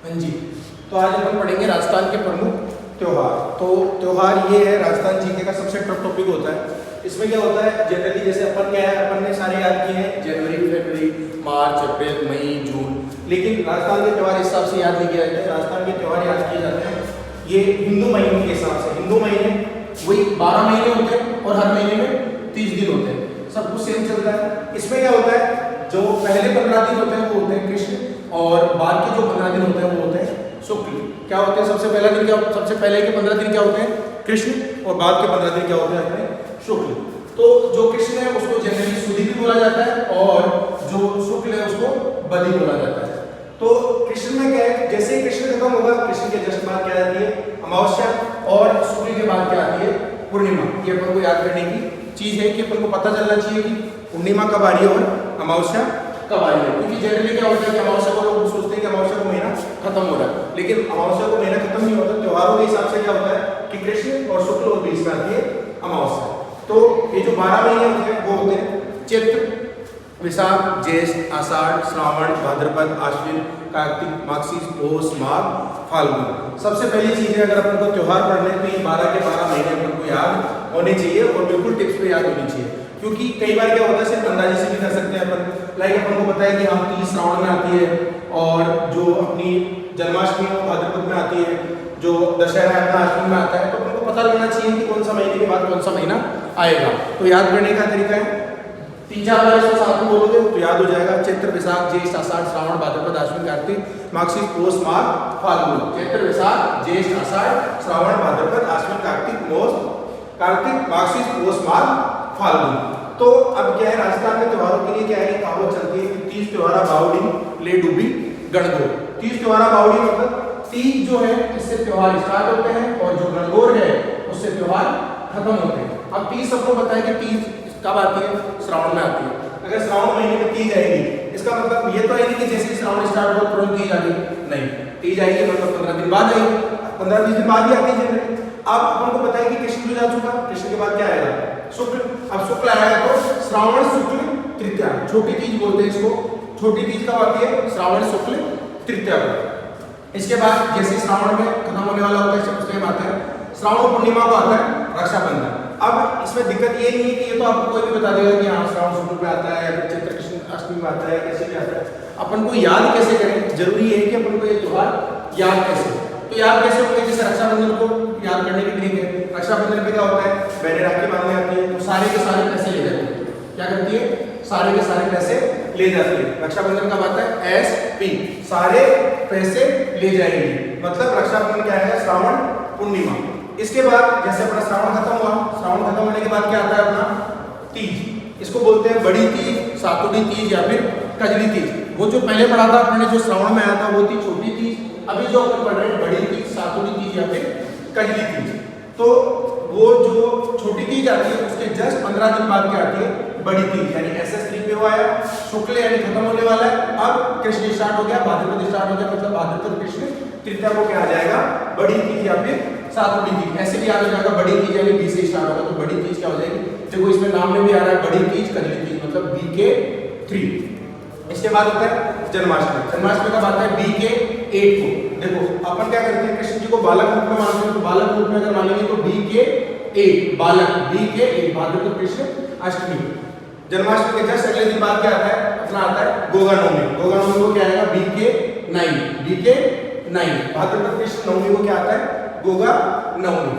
हाँ जी, तो आज अपन पढ़ेंगे राजस्थान के प्रमुख त्योहार। तो त्योहार ये है राजस्थान जीके का सबसे टफ टॉपिक होता है। इसमें क्या होता है जनरली, जैसे अपन क्या है, अपन ने सारे याद किए हैं जनवरी, फरवरी, मार्च, अप्रैल, मई, जून, लेकिन राजस्थान के त्योहार इस हिसाब से याद नहीं किया जाता है। राजस्थान के त्योहार याद किए जाते हैं ये हिंदू महीनों के हिसाब से। हिंदू महीने वही 12 महीने होते हैं और हर महीने में 30 दिन होते हैं, सब कुछ सेम चलता है। इसमें क्या होता है, जो पहले 15 दिन होते हैं वो होते हैं कृष्ण, और बाद के जो 15 दिन होते हैं वो होते हैं शुक्ल। क्या होते हैं, सबसे पहला दिन क्या, सबसे पहले के 15 दिन क्या होते हैं कृष्ण, और बाद के 15 दिन क्या होते हैं अपने शुक्ल। तो जो कृष्ण है उसको जनरली सुदी भी बोला जाता है, और जो शुक्ल है उसको बलि बोला जाता है। तो कृष्ण में क्या है, जैसे ही कृष्ण खत्म होगा, कृष्ण के जस्ट बाद क्या आती है अमावस्या, और शुक्ल के बाद क्या आती है पूर्णिमा। ये अपन को याद करने की चीज है कि अपन को पता चलना चाहिए कि पूर्णिमा कब आ रही है और अमावस्या कब आ रही है। क्योंकि जनरली क्या होता है कि अमावस्या को लोग सोचते हैं कि अमावस्या को महीना खत्म हो रहा है, लेकिन अमावस्या को महीना खत्म नहीं होता। त्योहारों के हिसाब से क्या होता है कि कृष्ण और शुक्ल और बीच में आती है अमावस्या। तो ये जो 12 महीने होते हैं वो होते हैं चैत्र, वैशाख, ज्येष्ठ, आषाढ़, श्रावण, भाद्रपद, आश्विन, कार्तिक, माघशीर, पौष, माघ, फाल्गुन। सबसे पहली चीज है, अगर अपन को त्योहार पढ़ने हैं तो ये 12 के 12 महीने अपन को याद होने चाहिए, और बिल्कुल टिप्स पे याद होनी चाहिए। क्योंकि कई बार क्या होता है सिर्फ अंदाजे से भी कर सकते हैं अपन। लाइक अपन को पता है कि हम 30 श्रावण में आती है, और जो अपनी जन्माष्टमी वो भाद्रपद में आती है, जो दशहरा अपना अश्विन में आता है। तो अपन को पता लगना चाहिए कि कौन सा महीने के बाद कौन सा महीना आएगा। तो याद करने का तरीका है 3-4 बार इसको साथ में बोलोगे तो याद हो जाएगा। चैत्र, वैशाख, ज्येष्ठ, आषाढ़, श्रावण, भाद्रपद, आश्विन, कार्तिक, माघशीर, पौष, माघ, फाल्गुन। चैत्र, वैशाख, ज्येष्ठ, आषाढ़, श्रावण, भाद्रपद, आश्विन, कार्तिक, माघशीर, पौष, माघ, फाल्गुन। तो अब क्या है, राजस्थान में त्योहारों के लिए क्या है, कहावत चलती है कि 30 त्योहारा बावड़ी ले डूबी गणगौर। 30 त्योहारा बावड़ी मतलब 30 जो है इससे त्योहार स्टार्ट होते हैं, और जो गणगौर है उससे त्योहार खत्म होते हैं। अब 30 सबको पता है कि 30 कब आती है, श्रावण में आती है। अगर श्रावण महीने में 30 आएगी, इसका मतलब ये तो है नहीं कि जैसे श्रावण स्टार्ट हुआ तुरंत 30 आ गई, नहीं। 30 आएगी मतलब 15 दिन बाद आएगी, 15-20 दिन बाद ही आती है जनरली। अब अपन को पता है कि कृष्ण जा चुका, कृष्ण के बाद क्या आएगा शुक्ल। अब शुक्ल आएगा तो श्रावण शुक्ल तृतीया, छोटी तीज बोलते हैं इसको। छोटी तीज कब आती है, श्रावण शुक्ल तृतीया को। इसके बाद जैसे श्रावण में खत्म होने वाला होता है उसके बाद आता है श्रावण पूर्णिमा को आता है रक्षाबंधन। अब इसमें दिक्कत ये नहीं है कि ये तो आपको कोई भी बता देगा कि हाँ श्रावण शुक्ल में आता है, या फिर चैत्र कृष्ण अष्टमी में आता है, कैसे भी आता है। अपन को याद कैसे करें, जरूरी है कि अपन को ये त्योहार याद कैसे। तो याद कैसे होंगे, जैसे रक्षाबंधन को याद करने की ट्रिक है। रक्षाबंधन पे क्या होता है, बहनें राखी बांधने आती है तो सारे के सारे पैसे ले जाती है। क्या करती है, सारे के सारे पैसे ले जाती है। रक्षाबंधन कब आता है, SP, सारे पैसे ले जाएंगे। मतलब रक्षाबंधन क्या है, श्रावण पूर्णिमा। इसके बाद जैसे अपना श्रावण खत्म हुआ, श्रावण खत्म होने के बाद क्या आता है अपना तीज। इसको बोलते हैं बड़ी तीज, सातुड़ी तीज, या फिर कजली तीज। वो जो पहले पढ़ा था अपने, जो श्रावण में आया था वो थी छोटी तीज। अभी जो अपन पढ़ रहे हैं बड़ी तीज, सातुड़ी तीज, या फिर कजली तीज। तो वो जो छोटी तीज आती है उसके जस्ट 15 दिन बाद क्या आती है बड़ी तीज, यानी SS3 पे वो आया। शुक्ल यानी खत्म होने वाला है। अब कृष्ण स्टार्ट हो गया, भाद्रपद स्टार्ट हो गया, मतलब भाद्रपद कृष्ण तृतीया को क्या आ जाएगा बड़ी तीज, या फिर सातुड़ी तीज। ऐसे भी याद हो जाएगा, बड़ी तीज यानी B से स्टार्ट होगा तो बड़ी तीज क्या हो जाएगी। देखो इसमें नाम में भी आ रहा है बड़ी तीज, कजली तीज, मतलब BK3। इसके बाद होता है जन्माष्टमी। जन्माष्टमी कब आता है, BK8 को। देखो अपन क्या करते हैं, कृष्ण जी को बालक रूप में मानते हैं, तो बालक रूप में अगर मानेंगे तो BK8 बालक, BK8 भाद्रपद कृष्ण अष्टमी। जन्माष्टमी के जस्ट अगले दिन बाद क्या आता है, अपना आता है गोगा नवमी। गोगा नवमी को क्या आएगा, BK9 भाद्रपद कृष्ण नवमी को क्या आता है गोगा नवमी।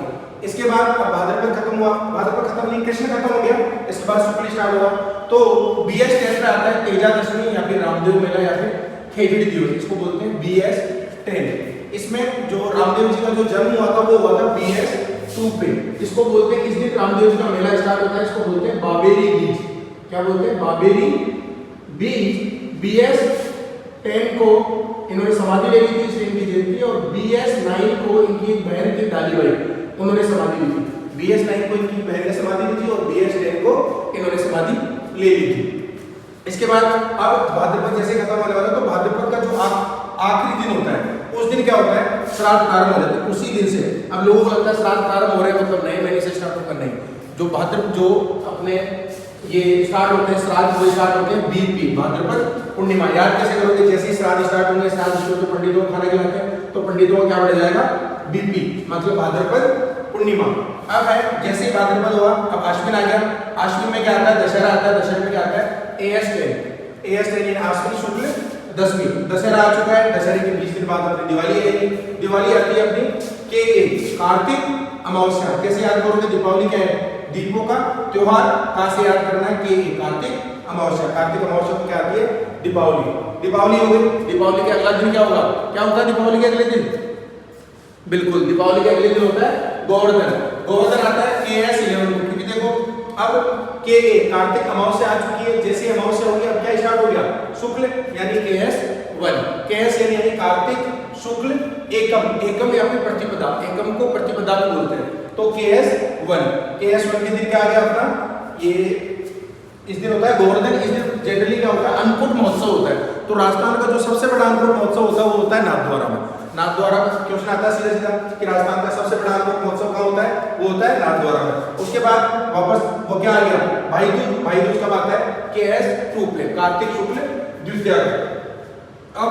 इसके बाद अब भाद्रपद खत्म हुआ, भाद्रपद खत्म नहीं, कृष्ण खत्म हो गया। इसके बाद शुक्ल स्टार्ट हुआ, तो BS10 पे आता है तेजा दशमी, या फिर रामदेव मेला, या फिर खेजड़ी दिवस। इसको बोलते हैं BS10। इसमें जो रामदेव जी का जो जन्म हुआ था वो हुआ था BS2 पे। इसको बोलते हैं, इस दिन रामदेव जी का मेला स्टार्ट होता है, इसको बोलते हैं बाबेरी बीज। क्या बोलते हैं, बाबेरी बीज। BS10 को इन्होंने समाधि ले ली थी, इसलिए इनकी जयंती। और BS9 को इनकी बहन थी डालीबाई, उन्होंने समाधि ली थी। BS9 को इनकी बहन ने समाधि ली थी, और BS10 को इन्होंने समाधि ले ली थी। इसके बाद अब भाद्रपद जैसे खत्म होने वाला, तो भाद्रपद का जो आखिरी दिन होता है उस दिन क्या होता है, श्राद्ध प्रारंभ हो जाता है उसी दिन से। अब लोगों को लगता है श्राद्ध प्रारंभ हो रहे हैं मतलब नए महीने से स्टार्ट होकर, नहीं। जो भाद्रपद जो अपने ये स्टार्ट होते हैं श्राद्ध, वो स्टार्ट होते हैं बीपी भाद्रपद पूर्णिमा। याद कैसे करोगे? जैसे ही श्राद्ध स्टार्ट होंगे, श्राद्ध शुरू तो पंडितों को खाना खिलाते हैं, तो पंडितों को क्या बढ़ जाएगा? बीपी, मतलब भाद्रपद पूर्णिमा। अब है जैसे ही भाद्रपद हुआ, अब आश्विन आ गया। आश्विन में क्या आता है? दशहरा आता है। दशहरे में क्या आता है? AS10 आश्विन शुक्ल दशमी। दशहरा आ चुका है, दशहरे के 20 दिन बाद अपनी दिवाली आएगी। दिवाली आती है अपनी KA कार्तिक अमावस्या। कैसे याद करोगे? दीपावली क्या है? दीपों का त्योहार। कहां से याद करना है? KA कार्तिक अमावस्या। कार्तिक अमावस्या को क्या आती है? दीपावली। दीपावली हो गई। दीपावली के अगला दिन क्या होगा? क्या होता है दीपावली के अगले दिन? बिल्कुल, दीपावली के अगले दिन होता है गोवर्धन। गोवर्धन आता है KS11 को, क्योंकि देखो अब KA कार्तिक अमावस्या आ चुकी है। जैसे अमावस्या होगी, अब क्या स्टार्ट हो गया? शुक्ल, यानी KS1। KS यानी कार्तिक शुक्ल एकम। एकम या फिर प्रतिपदा, एकम को प्रतिपदा भी बोलते हैं। तो KS1 के दिन क्या आ गया अपना? ये इस दिन होता है गोवर्धन। इस दिन जनरली क्या होता है? अन्नकूट महोत्सव होता है। तो राजस्थान का जो सबसे बड़ा अन्नकूट महोत्सव होता है वो होता है नाथद्वारा में। नाथद्वारा में क्वेश्चन आता है सीधा सीधा कि राजस्थान का सबसे बड़ा अन्नकूट महोत्सव कहाँ होता है? वो होता है नाथद्वारा में। उसके बाद वापस वो क्या आ गया? भाई दूज। भाई दूज कब आता है? KS2 पे, कार्तिक शुक्ल द्वितीया। अब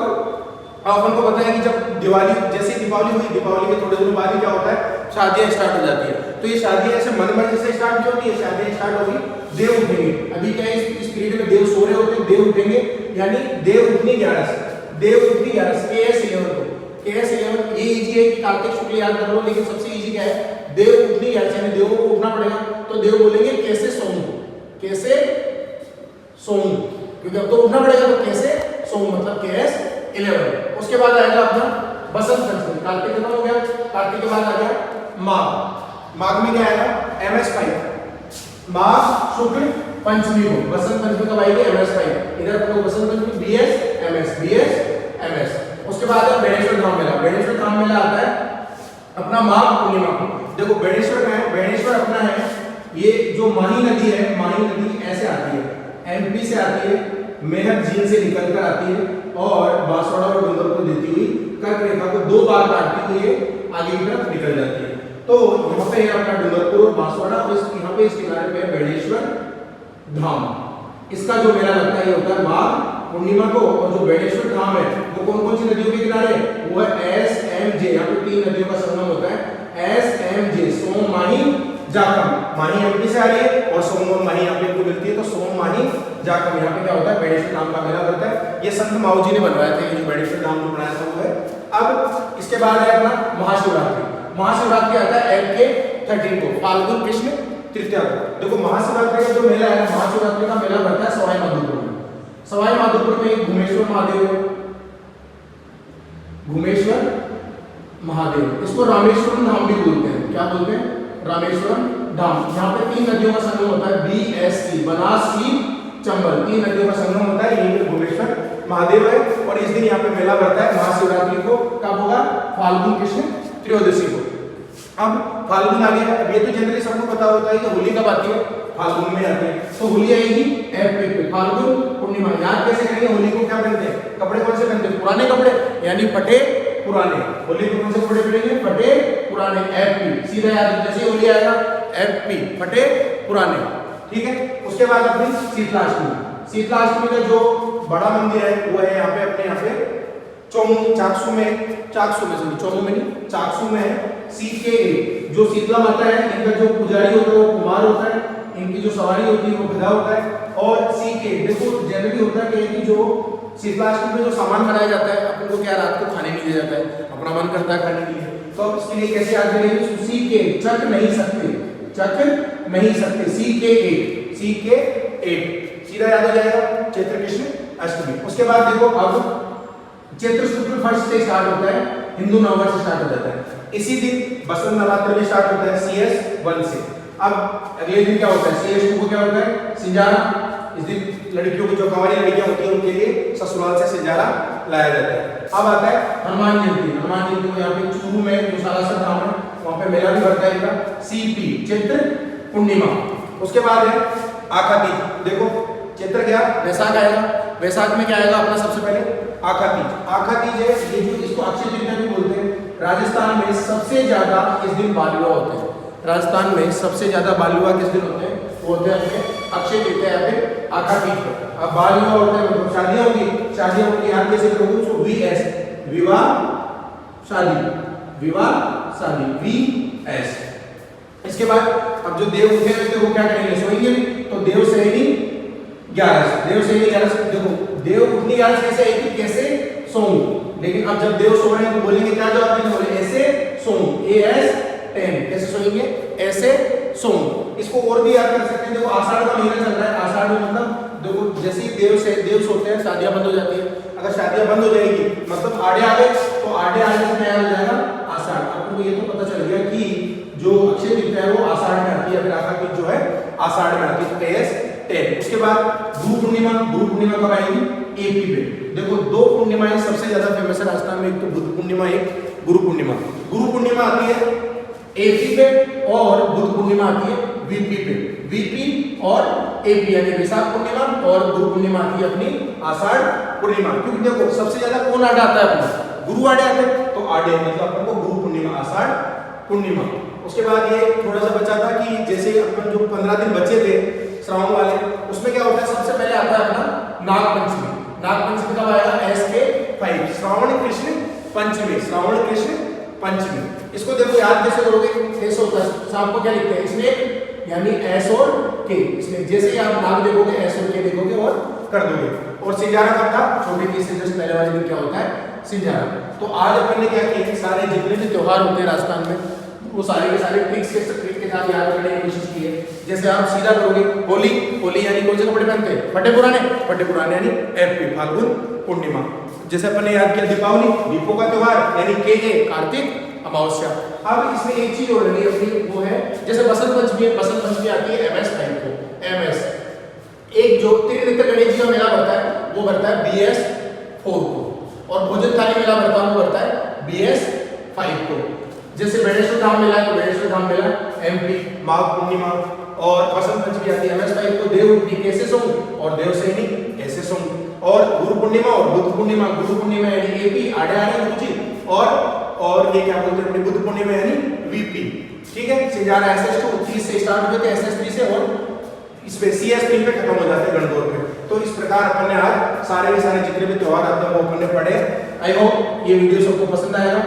अपन को पता है कि जब दिवाली, जैसे दीपावली हुई, दीपावली के थोड़े दिनों बाद ही क्या होता है? शादियां स्टार्ट हो जाती है। तो ये शादियां ऐसे मन मर्जी से स्टार्ट नहीं होती है, शादियां स्टार्ट होगी देव उठेंगे। अभी क्या है? इस पीरियड में देव सो रहे होते हैं, देव उठेंगे, यानी देव उठनी 11 से। देव उठनी 11 से KS11 को। KS11 ये इजी है कि कार्तिक शुक्ल याद कर लो, लेकिन सबसे इजी क्या है? देव उठनी 11 से, यानी देवों को उठना पड़ेगा। तो देव बोलेंगे कैसे सोऊं, कैसे सोऊं, क्योंकि अब तो उठना पड़ेगा, तो कैसे सोऊं मतलब KS11। उसके बाद आएगा अपना बसंत पंचमी। कार्तिक खत्म हो गया, कार्तिक के बाद आ गया माघ। माघ में क्या आएगा? MS5। माघ शुक्ल पंचमी को बसंत पंचमी कब आएगी? MS5। इधर अपने बसंत पंचमी BS MS। उसके बाद है बेणेश्वर धाम मेला। बेणेश्वर धाम मेला आता है अपना माघ पूर्णिमा को। देखो बेणेश्वर में है, बेणेश्वर अपना है ये जो माही नदी है, माही नदी ऐसे आती है, MP से आती है, मेहर झील से निकलकर आती है और बांसवाड़ा और डूंगरपुर देती हुई कर्क रेखा को 2 बार काटती हुई आगे की तरफ निकल जाती है। तो यहाँ पे है अपना डूंगरपुर और बांसवाड़ा, और यहाँ पे इस किनारे पे है बेणेश्वर धाम। इसका जो मेला लगता है ये होता है माघ पूर्णिमा को। और जो बेणेश्वर धाम है वो कौन कौन सी नदियों के किनारे? वो है SMJ। यहाँ पे 3 नदियों का संगम होता है SMJ, सोम माही जाकम। माही MP से आ रही है और सोम और माही यहाँ पे इनको मिलती है, तो सोम माही जाकम। यहाँ पे क्या होता है? बेणेश्वर धाम का मेला लगता है। ये संत माऊ जी ने बनवाया था, ये जो बेणेश्वर धाम जो बनाया था वो है। अब इसके बाद है अपना महाशिवरात्रि। महाशिवरात्रि आता है FK 13 को, फाल्गुन कृष्ण तृतीया को। देखो महाशिवरात्रि का जो मेला है, महाशिवरात्रि का मेला बढ़ता है सवाई माधोपुर में। सवाई माधोपुर में घुमेश्वर महादेव, घुमेश्वर महादेव, इसको रामेश्वरम धाम भी बोलते हैं। क्या बोलते हैं? रामेश्वरम धाम। यहाँ पे 3 नदियों का संगम होता है BSC, बनास, सीप, चंबल। 3 नदियों का संगम होता है, यही पे घुमेश्वर महादेव है। और इस दिन यहाँ पे मेला बढ़ता है महाशिवरात्रि को। कब होगा? फाल्गुन कृष्ण त्रयोदशी को। अब फाल्गुन आ गया। अब ये तो जनरली सबको पता होता है कि होली कब आती है? फाल्गुन में आती है। तो होली आएगी FP पे, फाल्गुन पूर्णिमा। याद कैसे करेंगे? होली को क्या पहनते हैं? कपड़े कौन से पहनते हैं? पुराने कपड़े, यानी फटे पुराने। होली को कौन से कपड़े पहनेंगे? फटे पुराने, FP। सीधा याद, जैसे होली आएगा FP, फटे पुराने। ठीक है। उसके बाद अपनी शीतलाष्टमी। शीतलाष्टमी का जो बड़ा मंदिर है वो है यहाँ पे अपने यहाँ पे चोमू, चाकसू में, चोमू में नहीं, चाकसू में है CKA। जो शीतला माता है, इनका जो पुजारी होता है वो कुमार होता है, इनकी जो सवारी होती है वो गधा होता है। और CK देखो जनरली होता है कि जो शीतलाष्टमी में जो सामान बनाया जाता है, अपन को क्या रात को खाने नहीं दिया जाता है, अपना मन करता है खाने के लिए, तो अब इसके लिए कैसे याद करेंगे? CK, चक नहीं सकते, चक नहीं सकते, CK8 सीधा याद हो जाएगा चैत्र कृष्ण अष्टमी। उसके बाद देखो अब चैत्र शुक्ल फर्स्ट से स्टार्ट होता है, हिंदू नववर्ष से स्टार्ट हो जाता है। इसी दिन बसंत नवरात्र भी स्टार्ट होता है CS1 से। अब अगले दिन क्या होता है? CS2 को क्या होता है? सिंजारा। इस दिन लड़कियों की जो कंवारी लड़कियां होती हैं उनके लिए ससुराल से सिंजारा लाया जाता है। अब आता है हनुमान जयंती। हनुमान जयंती को यहाँ पे चूरू में जो सालासर धाम है वहां पे मेला भी भरता है इनका, CP चैत्र पूर्णिमा। उसके बाद है आखा तीज। देखो चैत्र क्या, वैशाख आएगा। वैशाख में क्या आएगा अपना? सबसे पहले आखा तीज। आखा तीज है ये जो, इसको अक्षय तृतीया भी बोलते हैं। राजस्थान में सबसे ज्यादा इस दिन बाल विवाह होते हैं। राजस्थान में सबसे ज्यादा बाल विवाह किस दिन होते हैं? वो होते हैं अपने अक्षय तृतीया या फिर आखा तीज पर। अब बाल विवाह होते हैं, मतलब शादियां होंगी याद कैसे करोगे उसको, VS विवाह शादी VS। इसके बाद अब जो देव उठे हुए थे वो क्या करेंगे, सोएंगे। तो देव सहेली 11 देखो देव उठनी 11 कैसे आई थी, कैसे सोऊं। लेकिन अब जब देव सो रहे हैं तो बोलेंगे क्या जवाब देंगे, बोले ऐसे सोऊं, AS 10 कैसे सोएंगे, ऐसे सोऊं। इसको और भी याद कर सकते हैं, देखो आषाढ़ का महीना चल रहा है, आषाढ़ में मतलब देखो जैसे ही देव सोते हैं शादियां बंद हो जाती है। अगर शादियां बंद हो जाएगी मतलब आड़े आ गए, तो आड़े आने से तैयार हो जाएगा आषाढ़। आपको ये तो पता चल गया कि जो अक्षय तृतीया है वो आषाढ़ में आती है, फिर आखा तीज जो है आषाढ़ में आती है, AS 10। उसके बाद गुरु पूर्णिमा कब आएगी, AP पे। देखो दो पूर्णिमाएं सबसे ज्यादा फेमस है राजस्थान में, एक तो बुद्ध पूर्णिमा, एक गुरु पूर्णिमा आती है AP पे और बुद्ध पूर्णिमा आती है VP और AP यानी वैशाख पूर्णिमा, और गुरु पूर्णिमा आती है अपनी आषाढ़ पूर्णिमा। क्योंकि देखो सबसे ज्यादा कौन आड़े आता है अपना, गुरु आड़े आते हैं, तो आड़े मतलब अपन को गुरु पूर्णिमा, आषाढ़ पूर्णिमा। उसके बाद ये थोड़ा सा बचा था कि जैसे अपन जो 15 दिन बचे थे श्रावण वाले, उसमें क्या होता है, सबसे पहले आता है अपना नागपंचमी कब आएगा, SK 5 श्रावण कृष्ण पंचमी। इसको देखो याद कैसे करोगे, कैसे होता है, शाम को क्या लिखते हैं इसमें, यानी S और K, इसमें जैसे ही आप नाग देखोगे S और K देखोगे और कर दोगे। और सिंजारा कब था, छोटे तीज से जस्ट पहले वाले दिन क्या होता है, सिंजारा। तो आज अपन ने क्या किया, सारे जितने भी त्योहार होते हैं राजस्थान में वो सारे के सारे ट्रिक्स के साथ याद करने की कोशिश की है। जैसे आप सीधा करोगे, होली यानी कौन से कपड़े पहनते हैं, फटे पुराने यानी FP फाल्गुन पूर्णिमा। जैसे अपन ने याद किया दीपावली, दीपों का त्योहार यानी KA कार्तिक अमावस्या। अब इसमें एक चीज और लगी अपनी, वो है जैसे बसंत पंचमी आती है MS 5 को, MS। एक जो त्रिनेत्र गणेश जी का मेला बढ़ता है वो बढ़ता है BS 4 को, और भोजन थाली मेला बढ़ता है वो बढ़ता है BS 5 को। जैसे बेणेश्वर धाम मेला है तो बेणेश्वर धाम मेला MP, माघ पूर्णिमा, और बसंत पंचमी आती है MS 5 को, देव उठनी कैसे सोऊं और देव सैनी ऐसे सोऊं। और गुरु पूर्णिमा और बुद्ध पूर्णिमा, गुरु पूर्णिमा यानी AP आड़े गुरुजी, और ये क्या बोलते हैं अपने बुद्ध पूर्णिमा यानी VP। ठीक है, सिंजारा SS 2 30 से स्टार्ट होते हैं, SS 3 से, और इसमें CS 3 पे खत्म हो जाते हैं गणगौर पे। तो इस प्रकार अपन ने आज सारे के सारे जितने भी त्योहार आते हैं वो अपन ने पढ़े। आई होप ये वीडियो सबको पसंद आएगा।